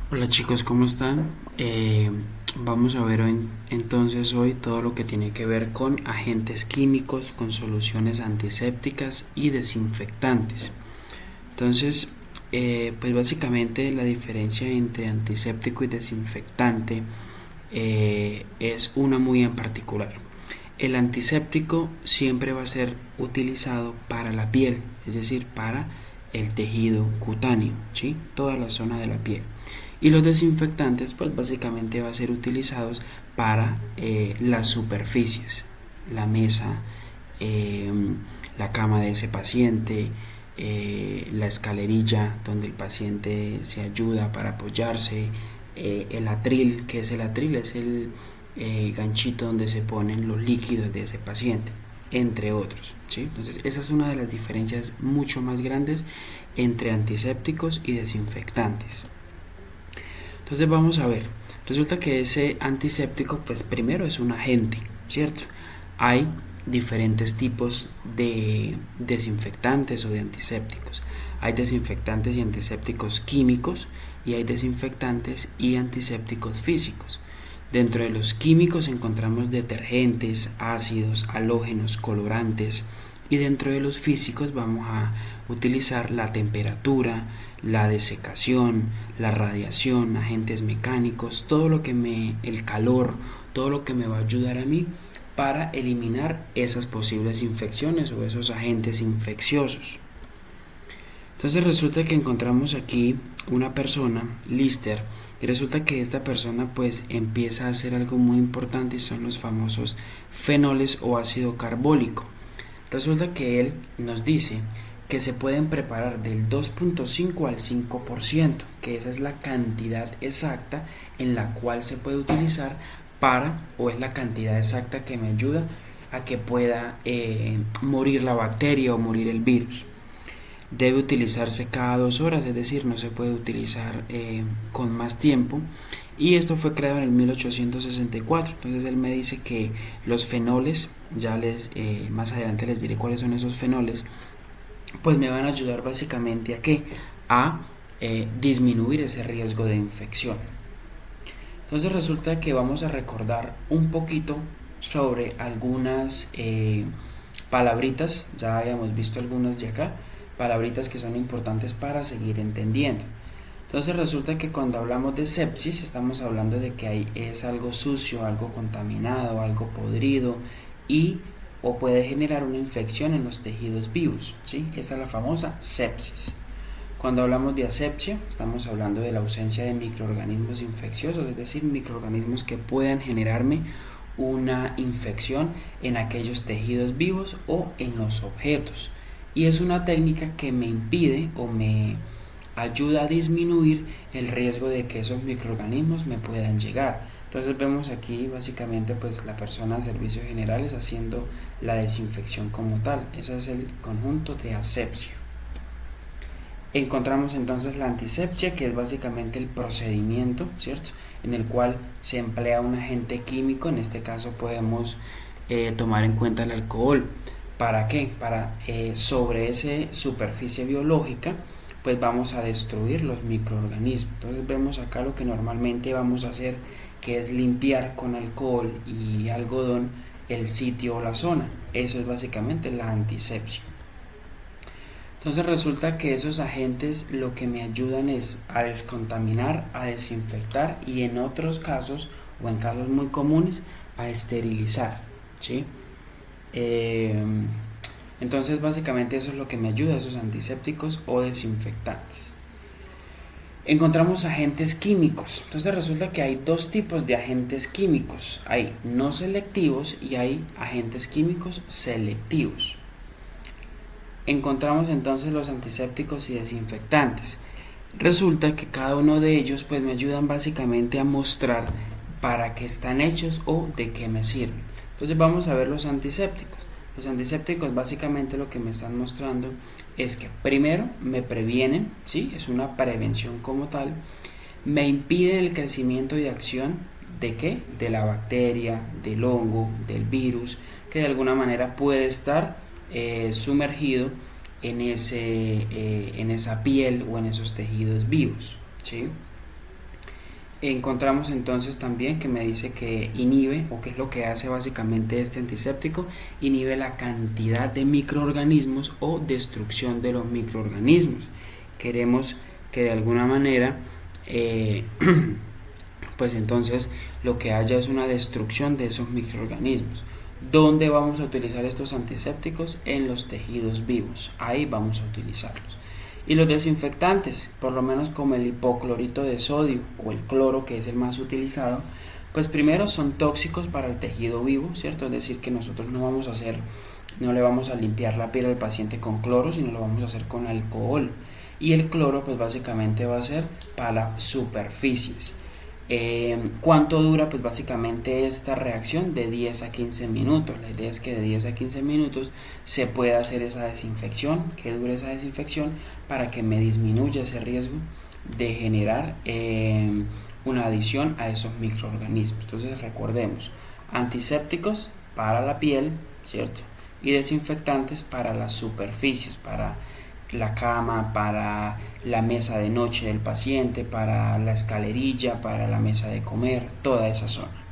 Hola chicos, ¿cómo están? Vamos a ver entonces hoy todo lo que tiene que ver con agentes químicos, con soluciones antisépticas y desinfectantes. Entonces, pues básicamente la diferencia entre antiséptico y desinfectante es una muy en particular. El antiséptico siempre va a ser utilizado para la piel, es decir, para el tejido cutáneo, ¿sí? Toda la zona de la piel. Y los desinfectantes, pues básicamente va a ser utilizados para las superficies, la mesa, eh, la cama de ese paciente, la escalerilla donde el paciente se ayuda para apoyarse, el atril. ¿Qué es el atril? Es el ganchito donde se ponen los líquidos de ese paciente, entre otros, ¿sí? Entonces esa es una de las diferencias mucho más grandes entre antisépticos y desinfectantes. Entonces vamos a ver, resulta que ese antiséptico pues primero es un agente, ¿cierto? Hay diferentes tipos de desinfectantes o de antisépticos. Hay desinfectantes y antisépticos químicos y hay desinfectantes y antisépticos físicos. Dentro de los químicos encontramos detergentes, ácidos, halógenos, colorantes, y dentro de los físicos vamos a utilizar la temperatura, la desecación, la radiación, agentes mecánicos, todo lo que el calor, todo lo que me va a ayudar a mí para eliminar esas posibles infecciones o esos agentes infecciosos. Entonces resulta que encontramos aquí una persona, Lister, y resulta que esta persona pues empieza a hacer algo muy importante y son los famosos fenoles o ácido carbólico. Resulta que él nos dice que se pueden preparar del 2.5 al 5%, que esa es la cantidad exacta en la cual se puede utilizar para, o es la cantidad exacta que me ayuda a que pueda morir la bacteria o morir el virus. Debe utilizarse cada 2 horas, es decir, no se puede utilizar con más tiempo. Y esto fue creado en el 1864. Entonces él me dice que los fenoles, más adelante les diré cuáles son esos fenoles, pues me van a ayudar básicamente a qué, a disminuir ese riesgo de infección. Entonces resulta que vamos a recordar un poquito sobre algunas palabritas, ya habíamos visto algunas de acá, palabritas que son importantes para seguir entendiendo. Entonces resulta que cuando hablamos de sepsis estamos hablando de que es algo sucio, algo contaminado, algo podrido y o puede generar una infección en los tejidos vivos, ¿sí? Esta es la famosa sepsis. Cuando hablamos de asepsia, estamos hablando de la ausencia de microorganismos infecciosos, es decir, microorganismos que puedan generarme una infección en aquellos tejidos vivos o en los objetos. Y es una técnica que me impide o me ayuda a disminuir el riesgo de que esos microorganismos me puedan llegar. Entonces vemos aquí básicamente pues la persona de servicios generales haciendo la desinfección como tal. Ese es el conjunto de asepsia. Encontramos entonces la antisepsia, que es básicamente el procedimiento, ¿cierto?, en el cual se emplea un agente químico. En este caso podemos tomar en cuenta el alcohol. ¿Para qué? Para sobre esa superficie biológica pues vamos a destruir los microorganismos. Entonces vemos acá lo que normalmente vamos a hacer, que es limpiar con alcohol y algodón el sitio o la zona. Eso es básicamente la antisepsia. Entonces resulta que esos agentes lo que me ayudan es a descontaminar, a desinfectar y en otros casos, o en casos muy comunes, a esterilizar, ¿sí? Eh, entonces básicamente eso es lo que me ayuda, esos antisépticos o desinfectantes. Encontramos agentes químicos. Entonces resulta que hay dos tipos de agentes químicos. Hay no selectivos y hay agentes químicos selectivos. Encontramos entonces los antisépticos y desinfectantes. Resulta que cada uno de ellos pues me ayudan básicamente a mostrar para qué están hechos o de qué me sirven. Entonces vamos a ver los antisépticos. Los antisépticos básicamente lo que me están mostrando es que primero me previenen, ¿sí? Es una prevención como tal. Me impiden el crecimiento y acción de qué? De la bacteria, del hongo, del virus, que de alguna manera puede estar sumergido en esa piel o en esos tejidos vivos, ¿sí? Encontramos entonces también que me dice que inhibe, o que es lo que hace básicamente este antiséptico, inhibe la cantidad de microorganismos o destrucción de los microorganismos. Queremos que de alguna manera pues entonces lo que haya es una destrucción de esos microorganismos. ¿Dónde vamos a utilizar estos antisépticos? En los tejidos vivos, ahí vamos a utilizarlos. Y los desinfectantes, por lo menos como el hipoclorito de sodio o el cloro, que es el más utilizado, pues primero son tóxicos para el tejido vivo, ¿cierto? Es decir, que nosotros no le vamos a limpiar la piel al paciente con cloro, sino lo vamos a hacer con alcohol. Y el cloro pues básicamente va a ser para superficies. ¿Cuánto dura? Pues básicamente esta reacción de 10 a 15 minutos. La idea es que de 10 a 15 minutos se pueda hacer esa desinfección, que dure esa desinfección para que me disminuya ese riesgo de generar una adición a esos microorganismos. Entonces recordemos, antisépticos para la piel, ¿cierto? Y desinfectantes para las superficies, para la cama, para la mesa de noche del paciente, para la escalerilla, para la mesa de comer, toda esa zona.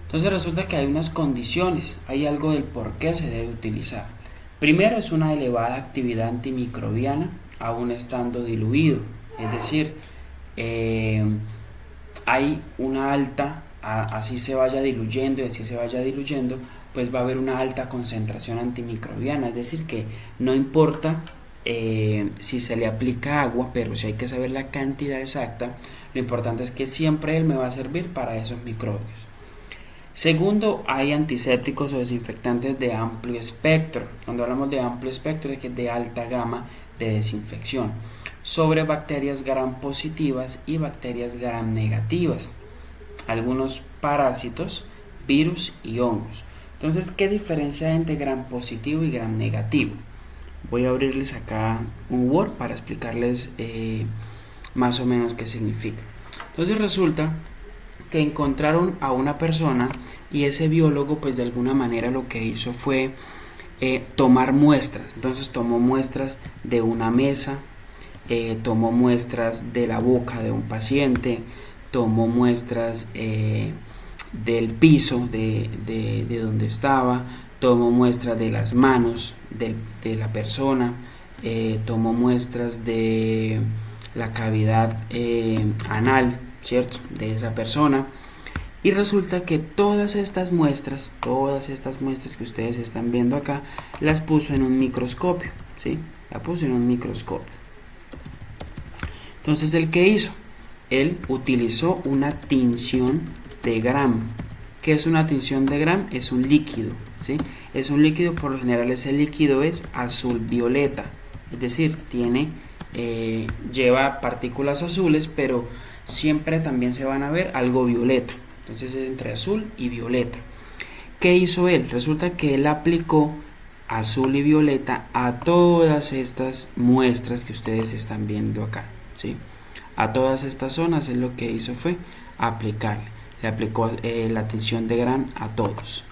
Entonces resulta que hay unas condiciones, hay algo del por qué se debe utilizar. Primero es una elevada actividad antimicrobiana aún estando diluido, es decir, hay una alta, así se vaya diluyendo y así se vaya diluyendo, pues va a haber una alta concentración antimicrobiana, es decir que no importa si se le aplica agua, pero si hay que saber la cantidad exacta, lo importante es que siempre él me va a servir para esos microbios. Segundo, hay antisépticos o desinfectantes de amplio espectro. Cuando hablamos de amplio espectro es que es de alta gama de desinfección sobre bacterias gram positivas y bacterias gram negativas, algunos parásitos, virus y hongos. Entonces, ¿qué diferencia hay entre gram positivo y gram negativo? Voy a abrirles acá un Word para explicarles más o menos qué significa. Entonces resulta que encontraron a una persona y ese biólogo pues de alguna manera lo que hizo fue tomar muestras. Entonces tomó muestras de una mesa, tomó muestras de la boca de un paciente, tomó muestras del piso de donde estaba, tomó muestras de las manos de la persona, tomó muestras de la cavidad anal, ¿cierto?, de esa persona. Y resulta que todas estas muestras que ustedes están viendo acá, las puso en un microscopio, ¿sí? La puso en un microscopio. Entonces, ¿el qué hizo? Él utilizó una tinción de Gram. ¿Qué es una tinción de Gram? Es un líquido, ¿sí? Es un líquido, por lo general ese líquido es azul violeta, es decir, lleva partículas azules, pero siempre también se van a ver algo violeta. Entonces es entre azul y violeta. ¿Qué hizo él? Resulta que él aplicó azul y violeta a todas estas muestras que ustedes están viendo acá, ¿sí? A todas estas zonas él lo que hizo fue aplicarle. Le aplicó la tinción de Gram a todas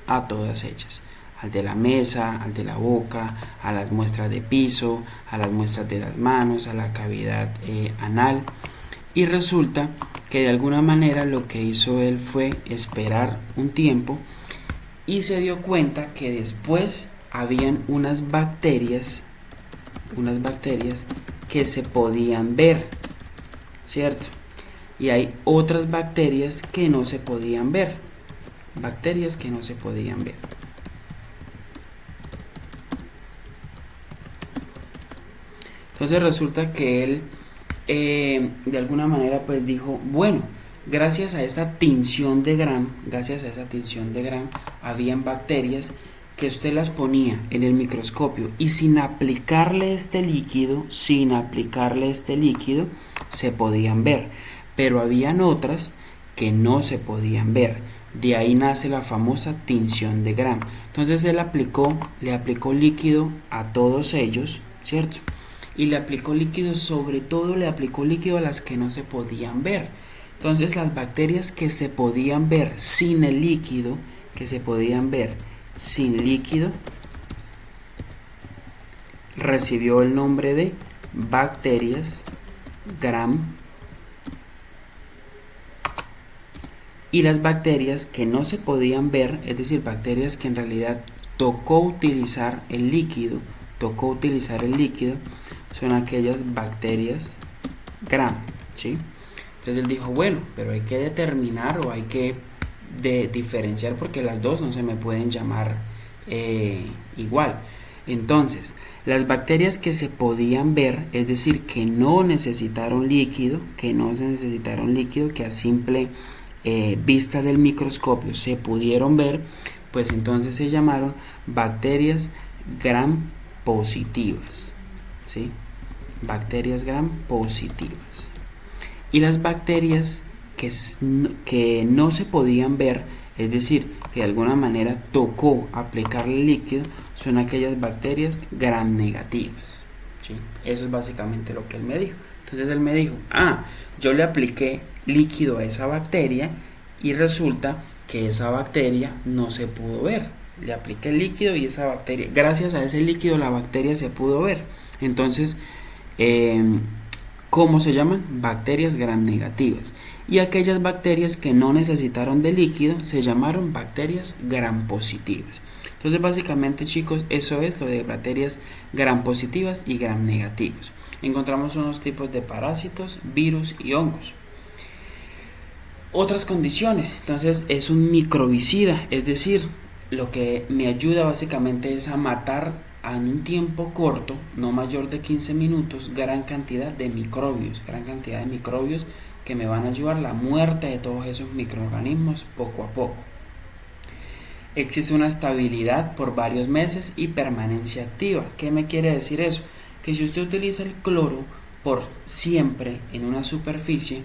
ellas. Al de la mesa, al de la boca, a las muestras de piso, a las muestras de las manos, a la cavidad anal. Y resulta que de alguna manera lo que hizo él fue esperar un tiempo y se dio cuenta que después habían unas bacterias que se podían ver, ¿cierto? Y hay otras bacterias que no se podían ver, Entonces resulta que él de alguna manera pues dijo, bueno, gracias a esa tinción de Gram, habían bacterias que usted las ponía en el microscopio y sin aplicarle este líquido, se podían ver, pero habían otras que no se podían ver. De ahí nace la famosa tinción de Gram. Entonces él le aplicó líquido a todos ellos, ¿cierto? Y le aplicó líquido, sobre todo le aplicó líquido a las que no se podían ver. Entonces las bacterias que se podían ver sin el líquido, recibió el nombre de bacterias Gram y las bacterias que no se podían ver, es decir, bacterias que en realidad tocó utilizar el líquido, son aquellas bacterias Gram, ¿sí? Entonces él dijo, bueno, pero hay que determinar o hay que diferenciar porque las dos no se me pueden llamar igual. Entonces, las bacterias que se podían ver, es decir, que no necesitaron líquido, que a simple vista del microscopio se pudieron ver, pues entonces se llamaron bacterias gram positivas, ¿sí? Bacterias gram positivas. Y las bacterias que no se podían ver, es decir, que de alguna manera tocó aplicarle líquido, son aquellas bacterias gram negativas, ¿sí? Eso es básicamente lo que él me dijo. Entonces él me dijo, yo le apliqué líquido a esa bacteria y resulta que esa bacteria no se pudo ver. Le apliqué el líquido y esa bacteria, gracias a ese líquido, la bacteria se pudo ver. Entonces, ¿cómo se llaman? Bacterias gram negativas. Y aquellas bacterias que no necesitaron de líquido se llamaron bacterias gram positivas. Entonces, básicamente, chicos, eso es lo de bacterias gram positivas y gram negativas. Encontramos unos tipos de parásitos, virus y hongos. Otras condiciones, entonces es un microbicida, es decir, lo que me ayuda básicamente es a matar en un tiempo corto, no mayor de 15 minutos, gran cantidad de microbios que me van a ayudar a la muerte de todos esos microorganismos poco a poco. Existe una estabilidad por varios meses y permanencia activa. ¿Qué me quiere decir eso? Que si usted utiliza el cloro por siempre en una superficie,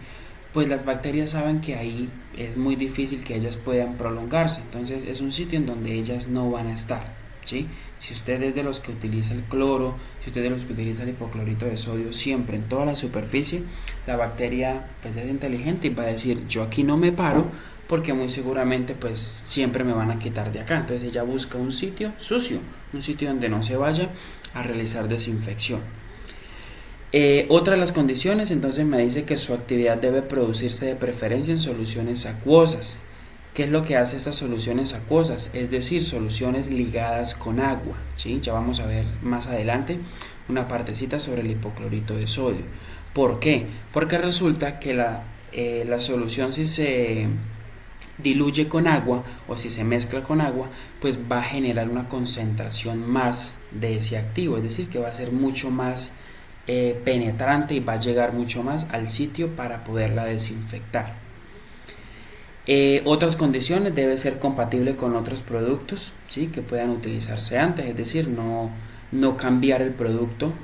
pues las bacterias saben que ahí es muy difícil que ellas puedan prolongarse. Entonces es un sitio en donde ellas no van a estar, ¿sí? Si usted es de los que utiliza el cloro, si usted es de los que utiliza el hipoclorito de sodio siempre en toda la superficie, la bacteria pues es inteligente y va a decir, yo aquí no me paro porque muy seguramente pues siempre me van a quitar de acá. Entonces ella busca un sitio sucio, un sitio donde no se vaya a realizar desinfección. Otra de las condiciones, entonces me dice que su actividad debe producirse de preferencia en soluciones acuosas. ¿Qué es lo que hace estas soluciones acuosas? Es decir, soluciones ligadas con agua, ¿sí? Ya vamos a ver más adelante una partecita sobre el hipoclorito de sodio. ¿Por qué? Porque resulta que la solución, si se diluye con agua o si se mezcla con agua, pues va a generar una concentración más de ese activo, es decir, que va a ser mucho más penetrante y va a llegar mucho más al sitio para poderla desinfectar. Otras condiciones, debe ser compatible con otros productos, ¿sí? Que puedan utilizarse antes, es decir, no cambiar el producto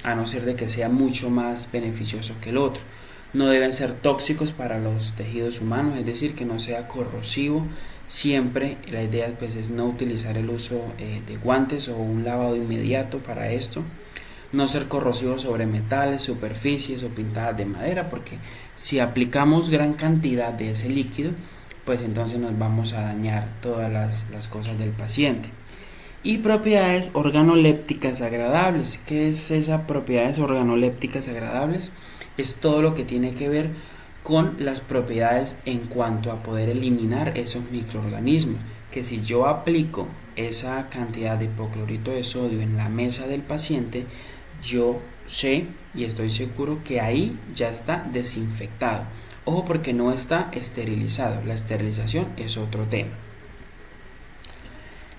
a no ser de que sea mucho más beneficioso que el otro. No deben ser tóxicos para los tejidos humanos, es decir, que no sea corrosivo. Siempre la idea pues es no utilizar el uso de guantes o un lavado inmediato para esto. No ser corrosivo sobre metales, superficies o pintadas de madera, porque si aplicamos gran cantidad de ese líquido, pues entonces nos vamos a dañar todas las cosas del paciente. Y propiedades organolépticas agradables. ¿Qué es esas propiedades organolépticas agradables? Es todo lo que tiene que ver con las propiedades en cuanto a poder eliminar esos microorganismos, que si yo aplico esa cantidad de hipoclorito de sodio en la mesa del paciente, yo sé y estoy seguro que ahí ya está desinfectado. Ojo, porque no está esterilizado. La esterilización es otro tema.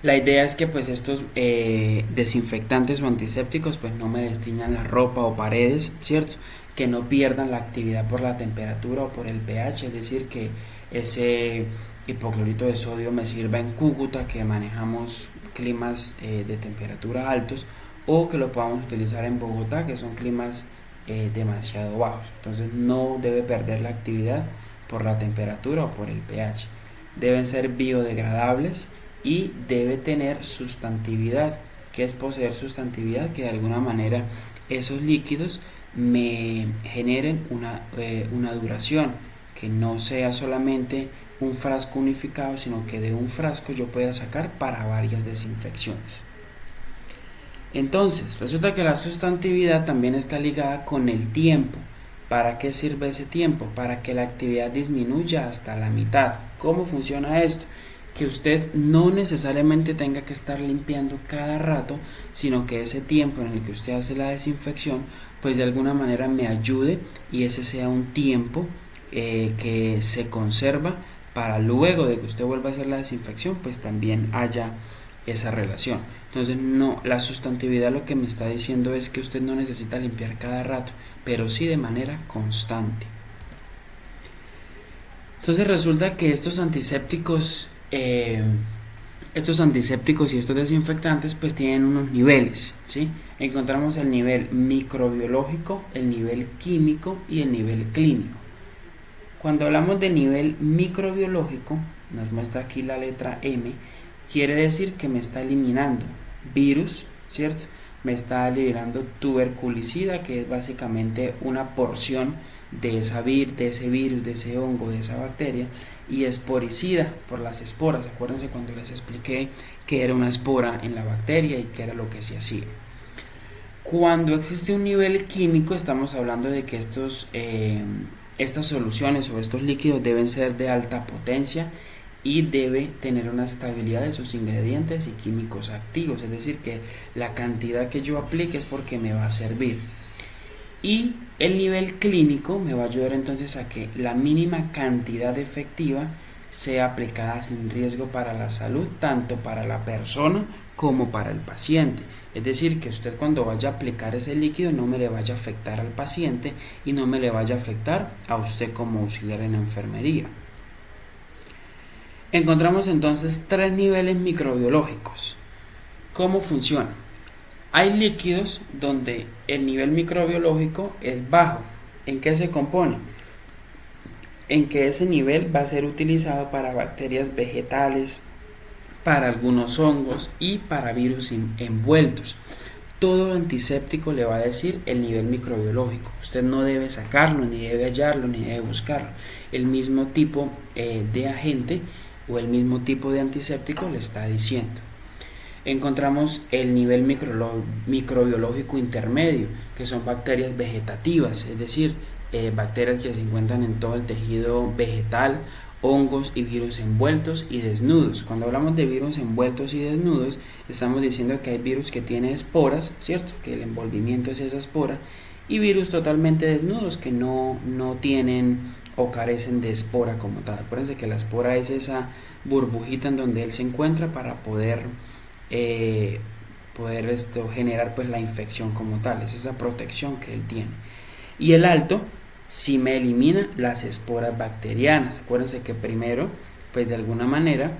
La idea es que pues estos desinfectantes o antisépticos pues no me destiñan la ropa o paredes, ¿cierto? Que no pierdan la actividad por la temperatura o por el pH, es decir, que ese hipoclorito de sodio me sirva en Cúcuta, que manejamos climas de temperatura altos, o que lo podamos utilizar en Bogotá, que son climas demasiado bajos. Entonces no debe perder la actividad por la temperatura o por el pH. Deben ser biodegradables y debe tener sustantividad. ¿Qué es poseer sustantividad? Que de alguna manera esos líquidos me generen una duración, que no sea solamente un frasco unificado, sino que de un frasco yo pueda sacar para varias desinfecciones. Entonces, resulta que la sustantividad también está ligada con el tiempo. ¿Para qué sirve ese tiempo? Para que la actividad disminuya hasta la mitad. ¿Cómo funciona esto? Que usted no necesariamente tenga que estar limpiando cada rato, sino que ese tiempo en el que usted hace la desinfección, pues de alguna manera me ayude y ese sea un tiempo que se conserva para luego de que usted vuelva a hacer la desinfección, pues también haya esa relación. Entonces, no, la sustantividad lo que me está diciendo es que usted no necesita limpiar cada rato, pero sí de manera constante. Entonces resulta que estos antisépticos y estos desinfectantes pues tienen unos niveles, ¿sí? Encontramos el nivel microbiológico, el nivel químico y el nivel clínico. Cuando hablamos de nivel microbiológico, nos muestra aquí la letra M, quiere decir que me está eliminando virus, ¿cierto? Me está eliminando tuberculicida, que es básicamente una porción de ese virus, de ese hongo, de esa bacteria, y esporicida por las esporas. Acuérdense cuando les expliqué que era una espora en la bacteria y qué era lo que se hacía. Cuando existe un nivel químico, estamos hablando de que estas soluciones o estos líquidos deben ser de alta potencia y debe tener una estabilidad de sus ingredientes y químicos activos, es decir, que la cantidad que yo aplique es porque me va a servir. Y el nivel clínico me va a ayudar entonces a que la mínima cantidad efectiva sea aplicada sin riesgo para la salud, tanto para la persona como para el paciente. Es decir, que usted cuando vaya a aplicar ese líquido no me le vaya a afectar al paciente y no me le vaya a afectar a usted como auxiliar en la enfermería. Encontramos entonces 3 niveles microbiológicos. ¿Cómo funciona? Hay líquidos donde el nivel microbiológico es bajo. ¿En qué se compone? En que ese nivel va a ser utilizado para bacterias vegetales, para algunos hongos y para virus envueltos. Todo antiséptico le va a decir el nivel microbiológico. Usted no debe sacarlo, ni debe hallarlo, ni debe buscarlo. El mismo tipo de agente o el mismo tipo de antiséptico le está diciendo. Encontramos el nivel microbiológico intermedio, que son bacterias vegetativas, es decir, bacterias que se encuentran en todo el tejido vegetal, hongos y virus envueltos y desnudos. Cuando hablamos de virus envueltos y desnudos, estamos diciendo que hay virus que tiene esporas, ¿cierto? Que el envolvimiento es esa espora, y virus totalmente desnudos que no tienen o carecen de espora como tal. Acuérdense que la espora es esa burbujita en donde él se encuentra para poder generar pues la infección como tal, es esa protección que él tiene. Y el alto si me elimina las esporas bacterianas. Acuérdense que primero pues de alguna manera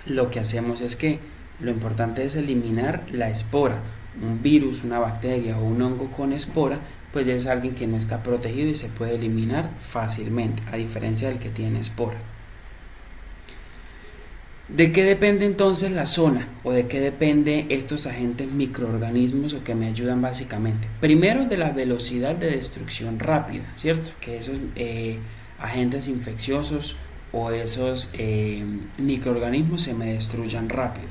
lo que hacemos es que lo importante es eliminar la espora. Un virus, una bacteria o un hongo con espora pues ya es alguien que no está protegido y se puede eliminar fácilmente, a diferencia del que tiene espora. ¿De qué depende entonces la zona o de qué depende estos agentes microorganismos o que me ayudan básicamente? Primero de la velocidad de destrucción rápida, ¿cierto? Que esos agentes infecciosos o esos microorganismos se me destruyan rápido.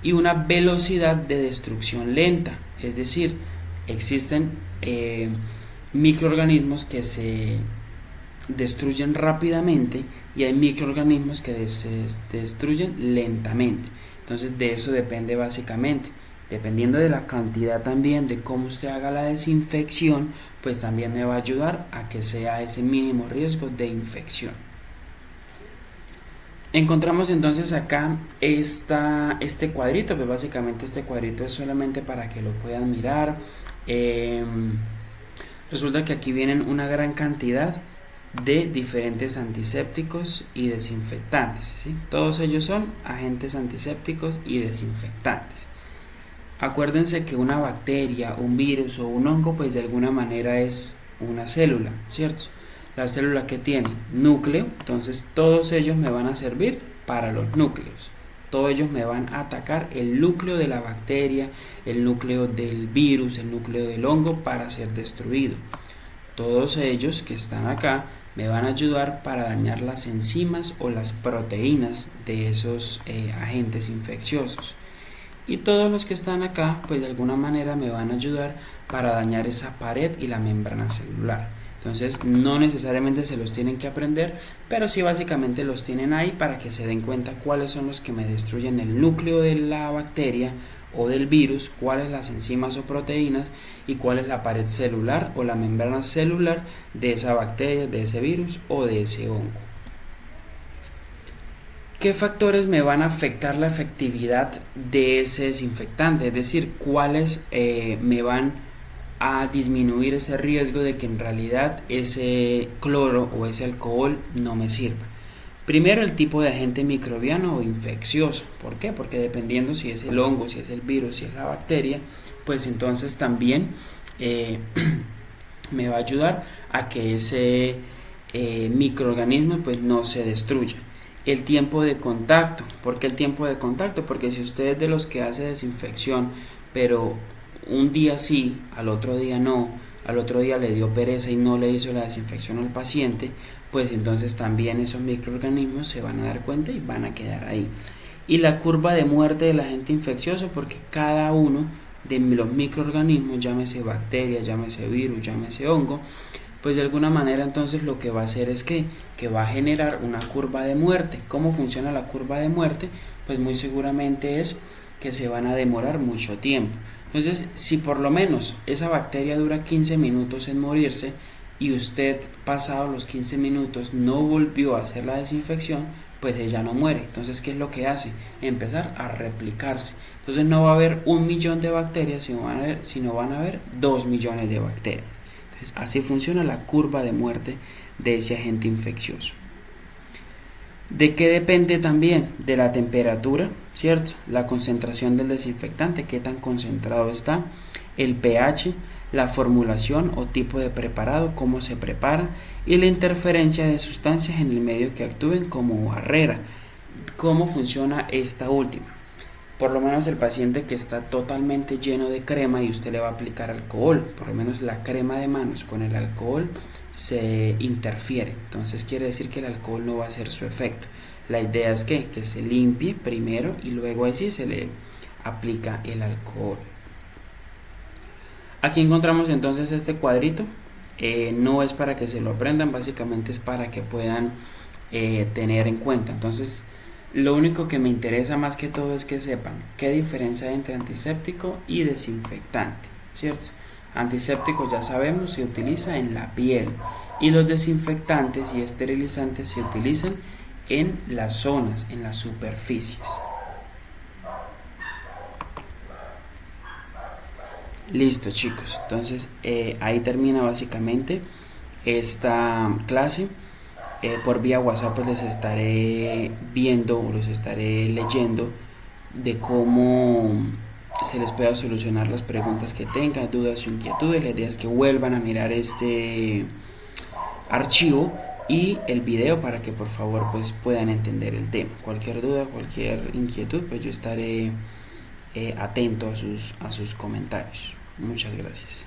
Y una velocidad de destrucción lenta, es decir, existen microorganismos que se destruyen rápidamente y hay microorganismos que se destruyen lentamente. Entonces de eso depende básicamente, dependiendo de la cantidad también de cómo usted haga la desinfección, pues también me va a ayudar a que sea ese mínimo riesgo de infección. Encontramos entonces acá este cuadrito, pues básicamente este cuadrito es solamente para que lo puedan mirar. Resulta que aquí vienen una gran cantidad de diferentes antisépticos y desinfectantes, ¿sí? Todos ellos son agentes antisépticos y desinfectantes. Acuérdense que una bacteria, un virus o un hongo pues de alguna manera es una célula, ¿cierto? La célula que tiene núcleo, entonces todos ellos me van a servir para los núcleos. Todos ellos me van a atacar el núcleo de la bacteria, el núcleo del virus, el núcleo del hongo para ser destruido. Todos ellos que están acá me van a ayudar para dañar las enzimas o las proteínas de esos agentes infecciosos. Y todos los que están acá, pues de alguna manera me van a ayudar para dañar esa pared y la membrana celular. Entonces no necesariamente se los tienen que aprender, pero sí básicamente los tienen ahí para que se den cuenta cuáles son los que me destruyen el núcleo de la bacteria o del virus, cuáles las enzimas o proteínas y cuál es la pared celular o la membrana celular de esa bacteria, de ese virus o de ese hongo. ¿Qué factores me van a afectar la efectividad de ese desinfectante? Es decir, cuáles me van a disminuir ese riesgo de que en realidad ese cloro o ese alcohol no me sirva. Primero, el tipo de agente microbiano o infeccioso. ¿Por qué? Porque dependiendo si es el hongo, si es el virus, si es la bacteria, pues entonces también me va a ayudar a que ese microorganismo pues no se destruya. El tiempo de contacto. ¿Por qué el tiempo de contacto? Porque si usted es de los que hace desinfección, pero un día sí, al otro día no, al otro día le dio pereza y no le hizo la desinfección al paciente, pues entonces también esos microorganismos se van a dar cuenta y van a quedar ahí. Y la curva de muerte del agente infeccioso, porque cada uno de los microorganismos, llámese bacteria, llámese virus, llámese hongo, pues de alguna manera entonces lo que va a hacer es que va a generar una curva de muerte. ¿Cómo funciona la curva de muerte? Pues muy seguramente es que se van a demorar mucho tiempo. Entonces, si por lo menos esa bacteria dura 15 minutos en morirse y usted pasado los 15 minutos no volvió a hacer la desinfección, pues ella no muere. Entonces, ¿qué es lo que hace? Empezar a replicarse. Entonces no va a haber 1.000.000 de bacterias, sino van a haber 2.000.000 de bacterias. Entonces, así funciona la curva de muerte de ese agente infeccioso. ¿De qué depende también? De la temperatura, ¿cierto? La concentración del desinfectante, qué tan concentrado está, el pH, la formulación o tipo de preparado, cómo se prepara y la interferencia de sustancias en el medio que actúen como barrera. ¿Cómo funciona esta última? Por lo menos el paciente que está totalmente lleno de crema y usted le va a aplicar alcohol, por lo menos la crema de manos con el alcohol se interfiere, entonces quiere decir que el alcohol no va a hacer su efecto. La idea es que se limpie primero y luego así se le aplica el alcohol. Aquí encontramos entonces este cuadrito, no es para que se lo aprendan, básicamente es para que puedan tener en cuenta. Entonces lo único que me interesa más que todo es que sepan qué diferencia hay entre antiséptico y desinfectante, ¿cierto? Antiséptico ya sabemos se utiliza en la piel y los desinfectantes y esterilizantes se utilizan en las zonas, en las superficies. Listo, chicos, entonces ahí termina básicamente esta clase. Por vía WhatsApp pues les estaré viendo o los estaré leyendo de cómo se les pueda solucionar las preguntas que tengan, dudas o inquietudes. La idea es que vuelvan a mirar este archivo y el video para que por favor pues puedan entender el tema. Cualquier duda, cualquier inquietud, pues yo estaré atento a sus comentarios. Muchas gracias.